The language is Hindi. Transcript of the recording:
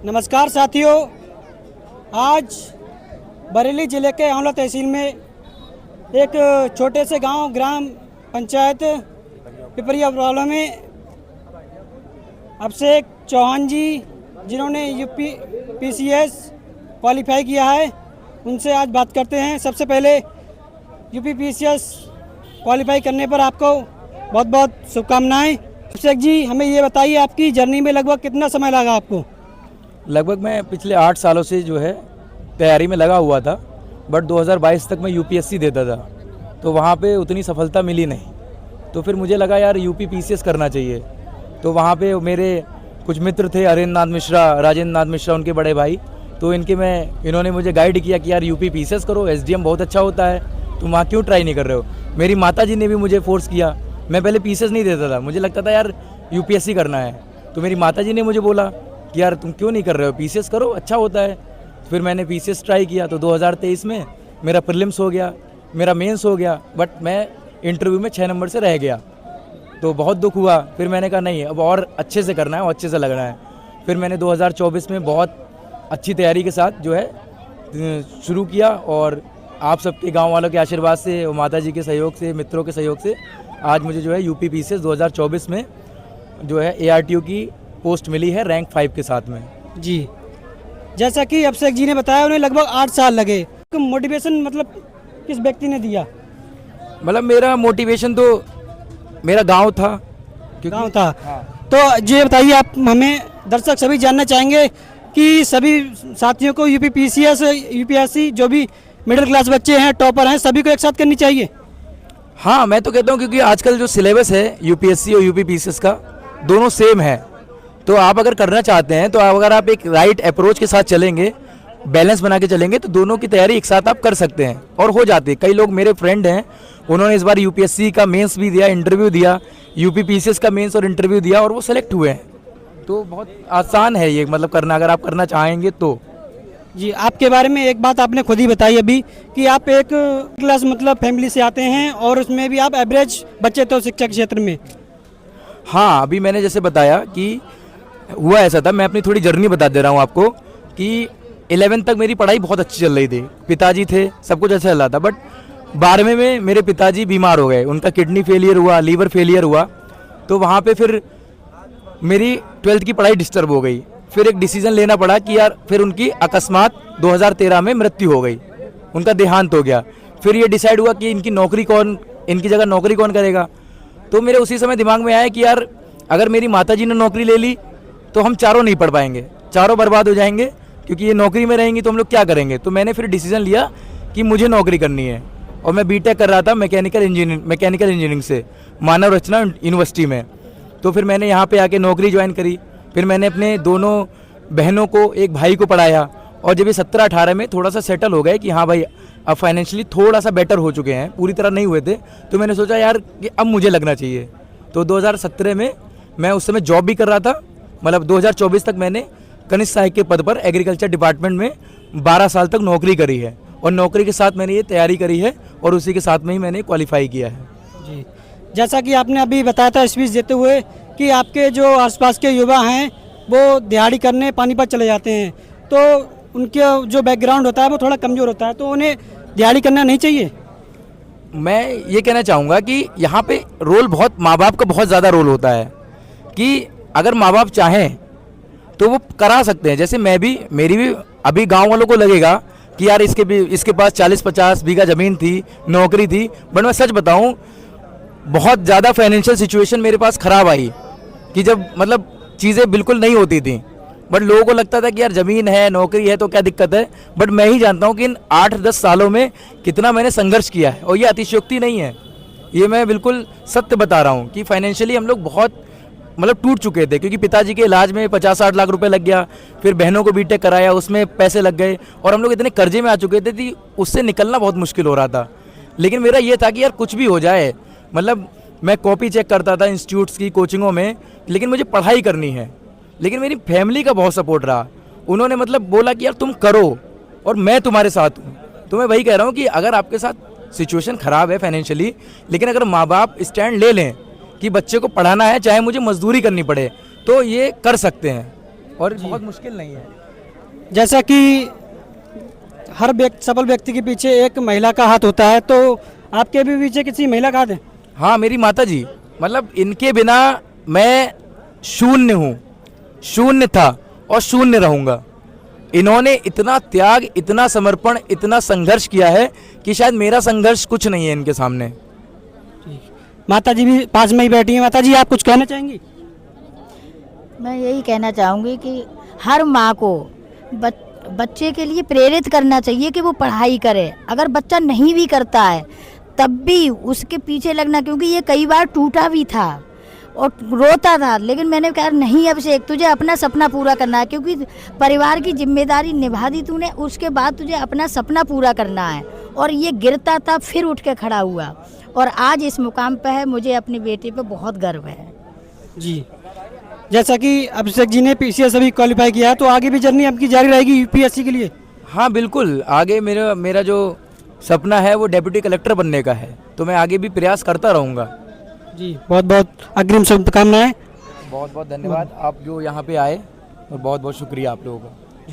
नमस्कार साथियों, आज बरेली ज़िले के आंवला तहसील में एक छोटे से गांव ग्राम पंचायत पिपरिया वाला में अभिषेक चौहान जी, जिन्होंने यूपी पीसीएस क्वालिफाई किया है, उनसे आज बात करते हैं। सबसे पहले यूपी पीसीएस क्वालिफाई करने पर आपको बहुत बहुत शुभकामनाएं। अभिषेक जी, हमें ये बताइए, आपकी जर्नी में लगभग कितना समय लगा आपको? लगभग मैं पिछले 8 सालों से जो है तैयारी में लगा हुआ था, बट 2022 तक मैं यूपीएससी देता था, तो वहाँ पे उतनी सफलता मिली नहीं। तो फिर मुझे लगा यार यूपी पीसीएस करना चाहिए। तो वहाँ पे मेरे कुछ मित्र थे, हरेंद्र नाथ मिश्रा, राजेंद्र नाथ मिश्रा, उनके बड़े भाई, तो इन्होंने मुझे गाइड किया कि यार यूपी पीसीएस करो, एसडीएम बहुत अच्छा होता है, तुम वहाँ क्यों ट्राई नहीं कर रहे हो। मेरी माताजी ने भी मुझे फोर्स किया। मैं पहले पीसीएस नहीं देता था, मुझे लगता था यार यूपीएससी करना है। तो मेरी माताजी ने मुझे बोला कि यार तुम क्यों नहीं कर रहे हो, पीसीएस करो, अच्छा होता है। फिर मैंने पीसीएस ट्राई किया, तो 2023 में मेरा प्रीलिम्स हो गया, मेरा मेंस हो गया, बट मैं इंटरव्यू में 6 नंबर से रह गया। तो बहुत दुख हुआ। फिर मैंने कहा नहीं, अब और अच्छे से करना है और अच्छे से लगना है। फिर मैंने 2024 में बहुत अच्छी तैयारी के साथ जो है शुरू किया, और आप सबके गांव वालों के आशीर्वाद से और माता जी के सहयोग से, मित्रों के सहयोग से आज मुझे जो है यूपी पीसीएस 2024 में जो है एआरटीओ की पोस्ट मिली है, रैंक 5 के साथ में। जी, जैसा कि अभिषेक जी ने बताया, उन्हें लगभग 8 साल लगे। तो मोटिवेशन मतलब किस व्यक्ति ने दिया? मतलब मेरा मोटिवेशन तो मेरा गांव था। गांव था। हाँ। तो ये बताइए, आप हमें दर्शक सभी जानना चाहेंगे कि सभी साथियों को यूपी पीसीएस, यूपीएससी, जो भी मिडिल क्लास बच्चे हैं, टॉपर हैं, सभी को एक साथ करनी चाहिए। हाँ, मैं तो कहता हूँ, क्योंकि आजकल जो सिलेबस है यूपीएससी और यूपी पीसीएस का, दोनों सेम है। तो आप अगर करना चाहते हैं, तो अगर आप एक राइट अप्रोच के साथ चलेंगे, बैलेंस बना के चलेंगे, तो दोनों की तैयारी एक साथ आप कर सकते हैं और हो जाती है। कई लोग मेरे फ्रेंड हैं, उन्होंने इस बार यूपीएससी का मेंस भी दिया, इंटरव्यू दिया, यूपी पीसीएस का मेंस और इंटरव्यू दिया, और वो सेलेक्ट हुए हैं। तो बहुत आसान है ये, मतलब करना, अगर आप करना चाहेंगे तो। जी, आपके बारे में एक बात आपने खुद ही बताई अभी कि आप एक क्लास मतलब फैमिली से आते हैं, और उसमें भी आप एवरेज बच्चे तो शिक्षा क्षेत्र में। हाँ, अभी मैंने जैसे बताया कि हुआ ऐसा था, मैं अपनी थोड़ी जर्नी बता दे रहा हूँ आपको कि 11th तक मेरी पढ़ाई बहुत अच्छी चल रही थी, पिताजी थे, सब कुछ अच्छा चल रहा था। बट 12वें में मेरे पिताजी बीमार हो गए, उनका किडनी फेलियर हुआ, लीवर फेलियर हुआ। तो वहाँ पे फिर मेरी 12th की पढ़ाई डिस्टर्ब हो गई। फिर एक डिसीजन लेना पड़ा कि यार, फिर उनकी अकस्मात 2013 में मृत्यु हो गई, उनका देहांत हो गया। फिर ये डिसाइड हुआ कि इनकी जगह नौकरी कौन करेगा। तो मेरे उसी समय दिमाग में आया कि यार, अगर मेरी माताजी ने नौकरी ले ली तो हम चारों नहीं पढ़ पाएंगे, चारों बर्बाद हो जाएंगे, क्योंकि ये नौकरी में रहेंगी तो हम लोग क्या करेंगे। तो मैंने फिर डिसीजन लिया कि मुझे नौकरी करनी है, और मैं बीटेक कर रहा था मैकेनिकल इंजीनियरिंग से मानव रचना यूनिवर्सिटी में। तो फिर मैंने यहाँ पे आके नौकरी ज्वाइन करी। फिर मैंने अपने दोनों बहनों को, एक भाई को पढ़ाया, और जब ये 17-18 में थोड़ा सा सेटल हो गए कि हाँ भाई, अब फाइनेंशियली थोड़ा सा बेटर हो चुके हैं, पूरी तरह नहीं हुए थे, तो मैंने सोचा यार कि अब मुझे लगना चाहिए। तो 2017 में मैं उस समय जॉब भी कर रहा था, मतलब 2024 तक मैंने कनिष्ठ सहायक के पद पर एग्रीकल्चर डिपार्टमेंट में 12 साल तक नौकरी करी है, और नौकरी के साथ मैंने ये तैयारी करी है, और उसी के साथ में ही मैंने क्वालिफाई किया है। जी, जैसा कि आपने अभी बताया था स्पीच देते हुए कि आपके जो आसपास के युवा हैं वो दिहाड़ी करने पानीपत चले जाते हैं, तो उनके जो बैकग्राउंड होता है वो थोड़ा कमज़ोर होता है, तो उन्हें दिहाड़ी करना नहीं चाहिए। मैं ये कहना चाहूँगा कि यहाँ पे रोल बहुत, माँ बाप का बहुत ज़्यादा रोल होता है, कि अगर माँ बाप चाहें तो वो करा सकते हैं। जैसे मेरी भी अभी गांव वालों को लगेगा कि यार इसके पास 40-50 बीघा ज़मीन थी, नौकरी थी, बट मैं सच बताऊं, बहुत ज़्यादा फाइनेंशियल सिचुएशन मेरे पास ख़राब आई, कि जब मतलब चीज़ें बिल्कुल नहीं होती थी। बट लोगों को लगता था कि यार ज़मीन है, नौकरी है, तो क्या दिक्कत है। बट मैं ही जानता हूँ कि इन 8-10 सालों में कितना मैंने संघर्ष किया है, और ये अतिशयोक्ति नहीं है, ये मैं बिल्कुल सत्य बता रहा हूँ कि फाइनेंशियली हम लोग बहुत मतलब टूट चुके थे, क्योंकि पिताजी के इलाज में 50-60 लाख रुपए लग गया, फिर बहनों को बीटेक कराया, उसमें पैसे लग गए, और हम लोग इतने कर्जे में आ चुके थे कि उससे निकलना बहुत मुश्किल हो रहा था। लेकिन मेरा ये था कि यार कुछ भी हो जाए, मतलब मैं कॉपी चेक करता था इंस्टीट्यूट्स की, कोचिंगों में, लेकिन मुझे पढ़ाई करनी है। लेकिन मेरी फैमिली का बहुत सपोर्ट रहा, उन्होंने मतलब बोला कि यार तुम करो, और मैं तुम्हारे साथ हूँ। तो मैं वही कह रहा हूँ कि अगर आपके साथ सिचुएशन ख़राब है फाइनेंशियली, लेकिन अगर माँ बाप स्टैंड ले लें कि बच्चे को पढ़ाना है, चाहे मुझे मजदूरी करनी पड़े, तो ये कर सकते हैं। और बहुत मुश्किल नहीं है। जैसा कि हर सफल व्यक्ति के पीछे एक महिला का हाथ होता है, तो आपके भी पीछे किसी महिला का हाथ है? हाँ, मेरी माता जी, मतलब इनके बिना मैं शून्य हूँ, शून्य था और शून्य रहूँगा। इन्होंने इतना त्याग, इतना समर्पण, इतना संघर्ष किया है कि शायद मेरा संघर्ष कुछ नहीं है इनके सामने। माता जी भी पास में ही बैठी हैं। माता जी, आप कुछ कहना चाहेंगी? मैं यही कहना चाहूँगी कि हर माँ को बच्चे के लिए प्रेरित करना चाहिए कि वो पढ़ाई करे। अगर बच्चा नहीं भी करता है तब भी उसके पीछे लगना, क्योंकि ये कई बार टूटा भी था और रोता था, लेकिन मैंने कहा नहीं अभिषेक, तुझे अपना सपना पूरा करना है, क्योंकि परिवार की जिम्मेदारी निभा दी तूने, उसके बाद तुझे अपना सपना पूरा करना है। और ये गिरता था फिर उठ के खड़ा हुआ और आज इस मुकाम पे है। मुझे अपनी बेटी पे बहुत गर्व है जी। जैसा कि अभिषेक जी ने पीसीएस अभी क्वालिफाई किया है, तो आगे भी जर्नी आपकी जारी रहेगी यूपीएससी के लिए? हाँ बिल्कुल, आगे मेरा जो सपना है वो डेप्यूटी कलेक्टर बनने का है, तो मैं आगे भी प्रयास करता रहूँगा। जी, बहुत बहुत अग्रिम शुभकामनाएं। बहुत बहुत धन्यवाद आप जो यहाँ पे आए, और बहुत बहुत शुक्रिया आप लोगों का।